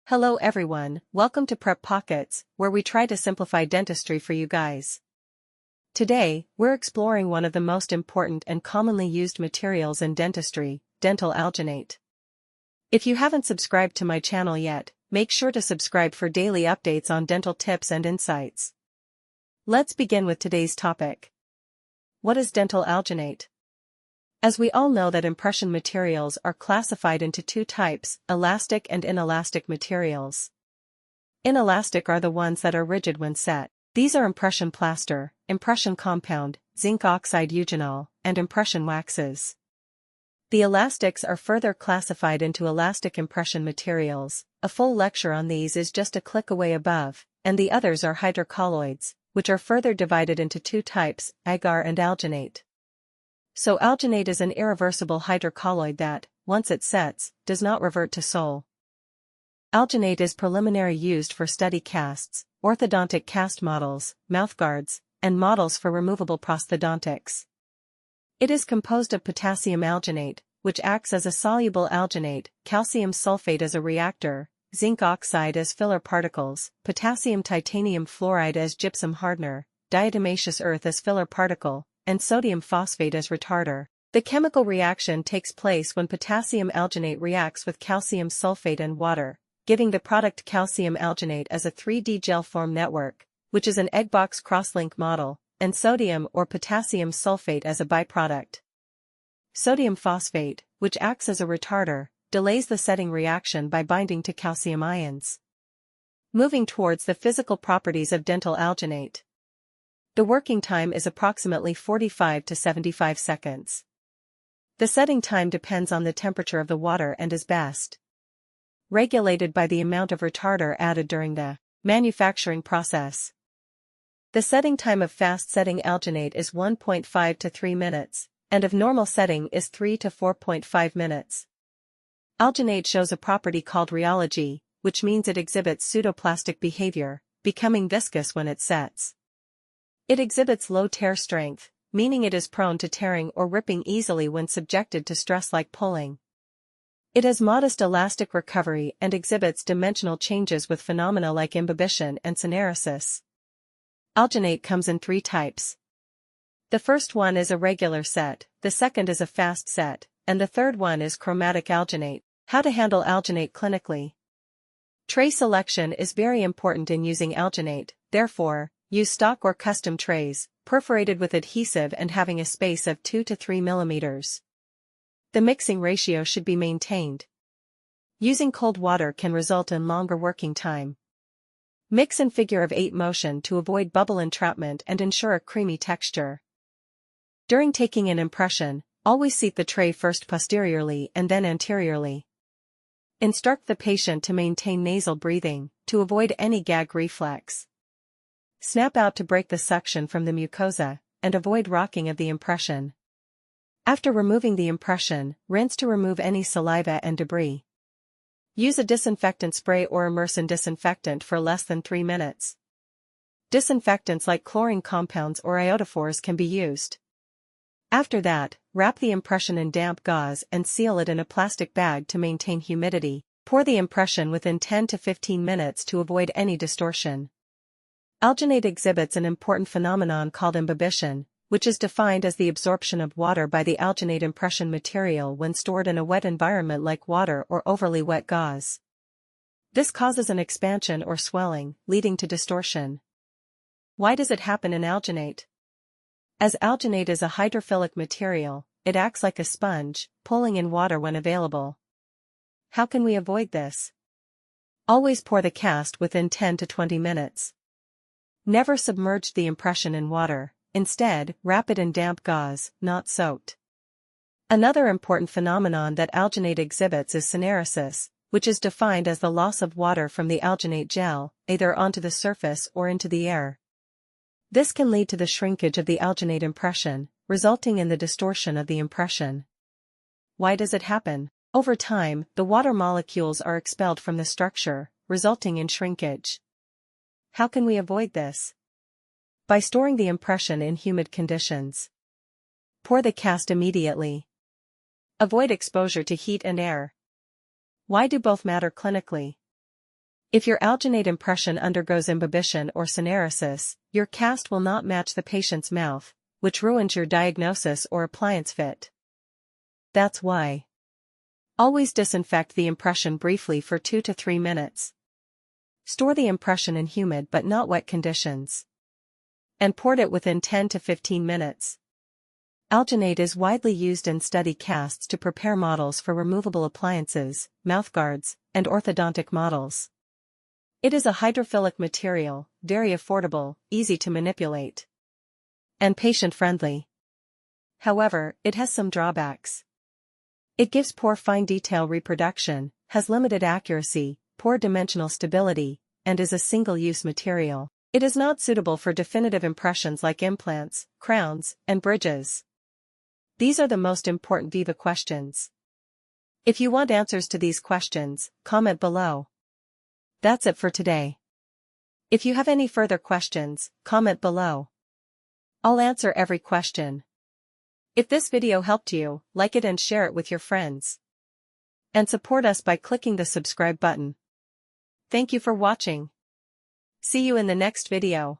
Hello everyone, welcome to PrepPockets, where we try to simplify dentistry for you guys. Today, we're exploring one of the most important and commonly used materials in dentistry, dental alginate. If you haven't subscribed to my channel yet, make sure to subscribe for daily updates on dental tips and insights. Let's begin with today's topic. What is dental alginate? As we all know that impression materials are classified into two types, elastic and inelastic materials. Inelastic are the ones that are rigid when set. These are impression plaster, impression compound, zinc oxide eugenol, and impression waxes. The elastics are further classified into elastic impression materials. A full lecture on these is just a click away above, and the others are hydrocolloids, which are further divided into two types, agar and alginate. So alginate is an irreversible hydrocolloid that, once it sets, does not revert to sol. Alginate is preliminary used for study casts, orthodontic cast models, mouthguards, and models for removable prosthodontics. It is composed of potassium alginate, which acts as a soluble alginate, calcium sulfate as a reactor, zinc oxide as filler particles, potassium titanium fluoride as gypsum hardener, diatomaceous earth as filler particle, and sodium phosphate as retarder. The chemical reaction takes place when potassium alginate reacts with calcium sulfate and water, giving the product calcium alginate as a 3D gel form network, which is an eggbox crosslink model, and sodium or potassium sulfate as a byproduct. Sodium phosphate, which acts as a retarder, delays the setting reaction by binding to calcium ions. Moving towards the physical properties of dental alginate. The working time is approximately 45 to 75 seconds. The setting time depends on the temperature of the water and is best regulated by the amount of retarder added during the manufacturing process. The setting time of fast-setting alginate is 1.5 to 3 minutes, and of normal setting is 3 to 4.5 minutes. Alginate shows a property called rheology, which means it exhibits pseudoplastic behavior, becoming viscous when it sets. It exhibits low tear strength, meaning it is prone to tearing or ripping easily when subjected to stress like pulling. It has modest elastic recovery and exhibits dimensional changes with phenomena like imbibition and syneresis. Alginate comes in three types. The first one is a regular set, the second is a fast set, and the third one is chromatic alginate. How to handle alginate clinically. Tray selection is very important in using alginate, therefore, use stock or custom trays, perforated with adhesive and having a space of 2 to 3 mm. The mixing ratio should be maintained. Using cold water can result in longer working time. Mix in figure of 8 motion to avoid bubble entrapment and ensure a creamy texture. During taking an impression, always seat the tray first posteriorly and then anteriorly. Instruct the patient to maintain nasal breathing, to avoid any gag reflex. Snap out to break the suction from the mucosa, and avoid rocking of the impression. After removing the impression, rinse to remove any saliva and debris. Use a disinfectant spray or immerse in disinfectant for less than 3 minutes. Disinfectants like chlorine compounds or iodophores can be used. After that, wrap the impression in damp gauze and seal it in a plastic bag to maintain humidity. Pour the impression within 10 to 15 minutes to avoid any distortion. Alginate exhibits an important phenomenon called imbibition, which is defined as the absorption of water by the alginate impression material when stored in a wet environment like water or overly wet gauze. This causes an expansion or swelling, leading to distortion. Why does it happen in alginate? As alginate is a hydrophilic material, it acts like a sponge, pulling in water when available. How can we avoid this? Always pour the cast within 10 to 20 minutes. Never submerge the impression in water, instead, wrap it in damp gauze, not soaked. Another important phenomenon that alginate exhibits is syneresis, which is defined as the loss of water from the alginate gel, either onto the surface or into the air. This can lead to the shrinkage of the alginate impression, resulting in the distortion of the impression. Why does it happen? Over time, the water molecules are expelled from the structure, resulting in shrinkage. How can we avoid this? By storing the impression in humid conditions. Pour the cast immediately. Avoid exposure to heat and air. Why do both matter clinically? If your alginate impression undergoes imbibition or syneresis, your cast will not match the patient's mouth, which ruins your diagnosis or appliance fit. That's why. Always disinfect the impression briefly for 2 to 3 minutes. Store the impression in humid but not wet conditions. And port it within 10 to 15 minutes. Alginate is widely used in study casts to prepare models for removable appliances, mouthguards, and orthodontic models. It is a hydrophilic material, very affordable, easy to manipulate, and patient-friendly. However, it has some drawbacks. It gives poor fine detail reproduction, has limited accuracy, poor dimensional stability, and is a single-use material. It is not suitable for definitive impressions like implants, crowns, and bridges. These are the most important Viva questions. If you want answers to these questions, comment below. That's it for today. If you have any further questions, comment below. I'll answer every question. If this video helped you, like it and share it with your friends. And support us by clicking the subscribe button. Thank you for watching. See you in the next video.